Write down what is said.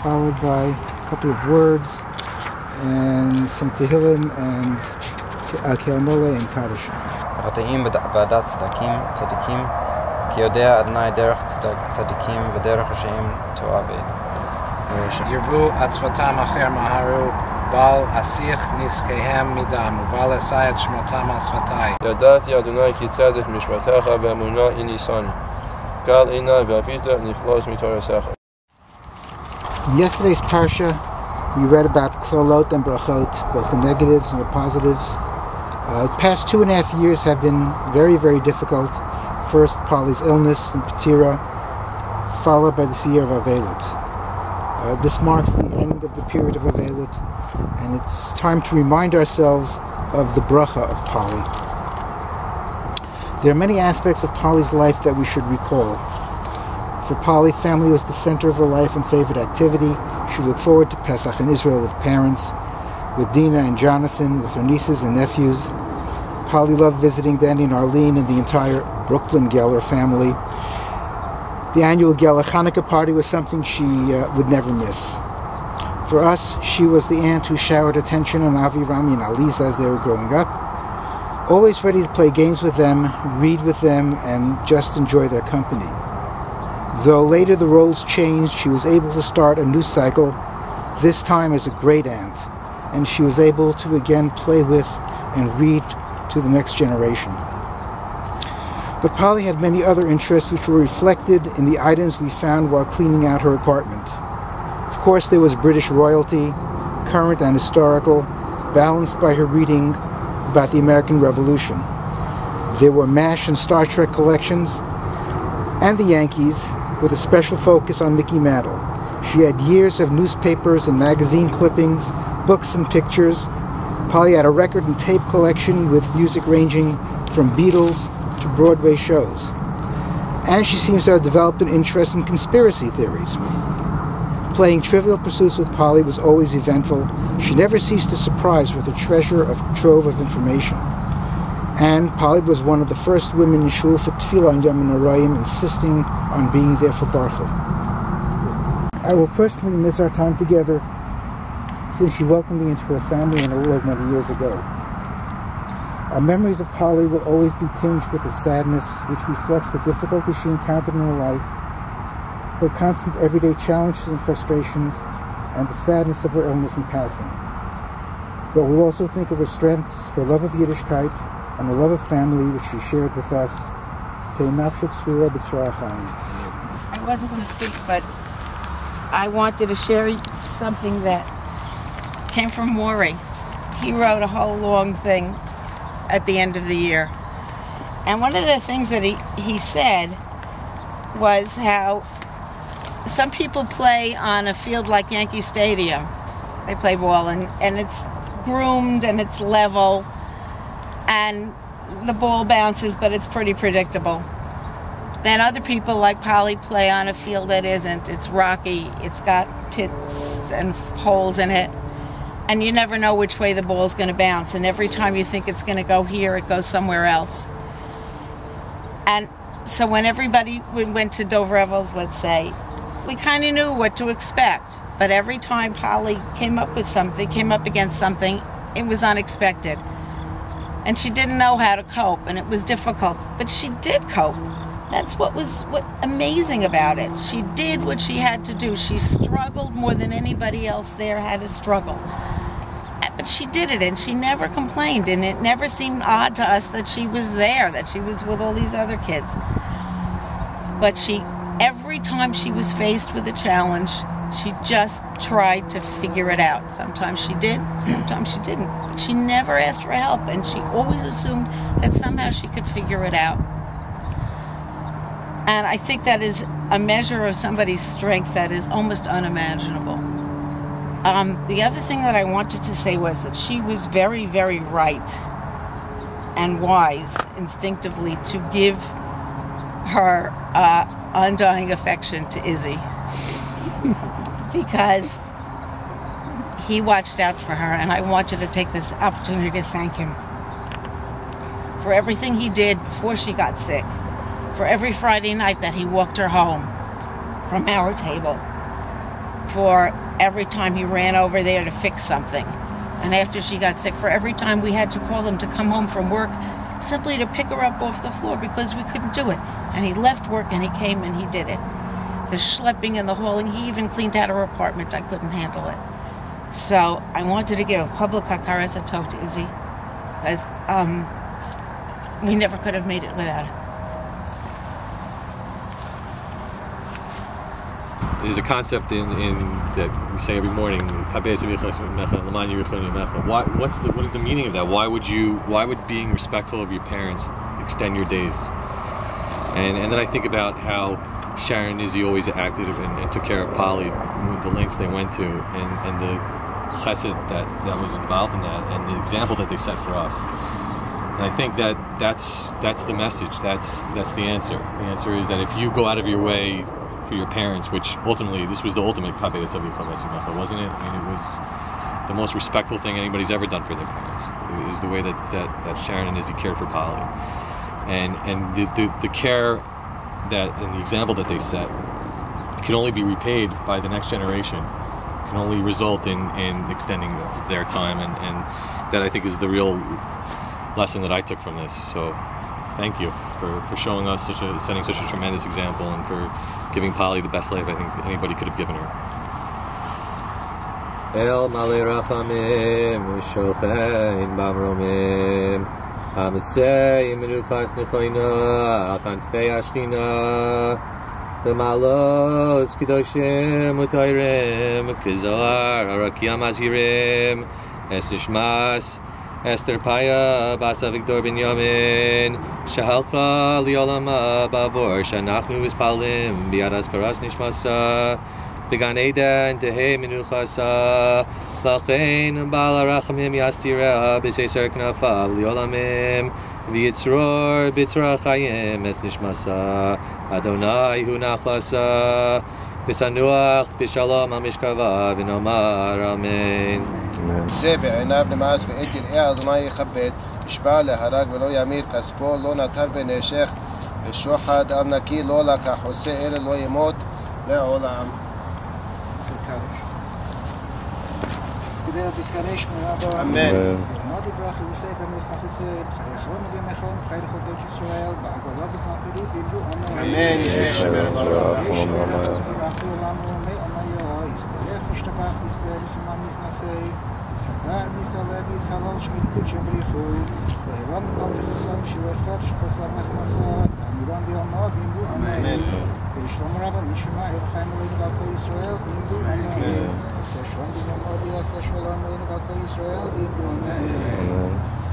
followed by a couple of words and some Tehillim and Ke'anole and Kaddish. חטאים ועדת צדיקים, כי יודע אדוני דרך צדיקים ודרך רשעים תאהב. ירבו עצבתם אחר מהרו, בל אסיח נזקיהם מדם, ובל אשא את שמותם על שפתי. ידעתי אדוני כי צדק משפטיך ואמונה היא ניסני. קל עיני ואפית נפלוס מתורתך. In yesterday's parsha, we read about klolot and brachot, both the negatives and the positives. The past 2.5 years have been very, very difficult. First, Polly's illness and Patira, followed by this year of Avelut. This marks the end of the period of Avelut, and it's time to remind ourselves of the bracha of Polly. There are many aspects of Polly's life that we should recall. For Polly, family was the center of her life and favorite activity. She looked forward to Pesach in Israel with parents, with Dina and Jonathan, with her nieces and nephews. Polly loved visiting Danny and Arlene and the entire Brooklyn GELLER family. The annual GELLER Hanukkah party was something she would never miss. For us, she was the aunt who showered attention on Avi, Rami, and Aliza as they were growing up, always ready to play games with them, read with them, and just enjoy their company. Though later the roles changed, she was able to start a new cycle, this time as a great aunt, and she was able to again play with and read to the next generation. But Polly had many other interests which were reflected in the items we found while cleaning out her apartment. Of course, there was British royalty, current and historical, balanced by her reading about the American Revolution. There were MASH and Star Trek collections, and the Yankees, with a special focus on Mickey Mantle. She had years of newspapers and magazine clippings, books and pictures. Polly had a record and tape collection with music ranging from Beatles to Broadway shows. And she seems to have developed an interest in conspiracy theories. Playing Trivial Pursuits with Polly was always eventful. She never ceased to surprise with a trove of information. And Polly was one of the first women in shul for Tefillah and Yom Noraim, insisting on being there for Baruch. I will personally miss our time together, since she welcomed me into her family in her world many years ago. Our memories of Polly will always be tinged with a sadness which reflects the difficulties she encountered in her life, her constant everyday challenges and frustrations, and the sadness of her illness and passing. But we'll also think of her strengths, her love of Yiddishkeit, and the love of family which she shared with us. I wasn't going to speak, but I wanted to share something that came from Maury. He wrote a whole long thing at the end of the year. And one of the things that he said was how some people play on a field like Yankee Stadium. They play ball and it's groomed and it's level and the ball bounces, but it's pretty predictable. Then other people like Polly play on a field that isn't. It's rocky, it's got pits and holes in it, and you never know which way the ball's going to bounce, and every time you think it's going to go here, it goes somewhere else. And so when everybody went to Dovrevel, let's say, we kind of knew what to expect, but every time Polly came up against something, it was unexpected. And she didn't know how to cope, and it was difficult, but she did cope. That's what was amazing about it. She did what she had to do. She struggled more than anybody else there had to struggle. But she did it, and she never complained, and it never seemed odd to us that she was there, that she was with all these other kids. But every time she was faced with a challenge, she just tried to figure it out. Sometimes she did, sometimes she didn't. But she never asked for help, and she always assumed that somehow she could figure it out. And I think that is a measure of somebody's strength that is almost unimaginable. The other thing that I wanted to say was that she was very, very right and wise instinctively to give her undying affection to Izzy. Because he watched out for her, and I wanted to take this opportunity to thank him for everything he did before she got sick, for every Friday night that he walked her home from our table, for every time he ran over there to fix something. And after she got sick, for every time we had to call him to come home from work simply to pick her up off the floor because we couldn't do it. And he left work and he came and he did it. The schlepping and the hauling, he even cleaned out her apartment. I couldn't handle it. So I wanted to give a public hakaras hatov to Izzy, because we never could have made it without it. There's a concept in that we say every morning. What is the meaning of that? Why would being respectful of your parents extend your days? And then I think about how Sharon and Izzy always acted and took care of Polly, the lengths they went to, and the chesed that was involved in that, and the example that they set for us. And I think that's the message. That's the answer. The answer is that if you go out of your way for your parents, which ultimately this was the ultimate kabedas avicham, wasn't it? I mean, it was the most respectful thing anybody's ever done for their parents. It was the way that Sharon and Izzy cared for Polly, and the care that and the example that they set can only be repaid by the next generation. Can only result in extending their time, and that I think is the real lesson that I took from this. So thank you for showing us setting such a tremendous example, and for giving Polly the best life I think anybody could have given her. El Malei Rachamim Shochein Bamromim Hamitzei Menuchas Nechoina Achanfei Ashchina Malos Kedoshim Utayrim Kizar Arakiam Azhirim Esishmas Esther Paya Basa Victor Binyamin Shahalcha Liolama Bavor Shanachnu Ispalim Biadas Karas Nishmasa Began Eden Tehe Menuchasa Lachein Bala Rachamim Yastira Biseser Knafa Liolamim V'yitzror Bitzra Chayim Es Nishmasa Adonai Hu Nachlasa B'sanuach B'shalom HaMishkava V'nomar Amen. זה בעיניו נמאס ואת יראה אדוני יכבד, ישבע להרג ולא ימיר כספו, לא נטל ונשך, ושוחד על נקי לא לקח, עושה אלה לא ימות לעולם. אמן. אמן. Amen.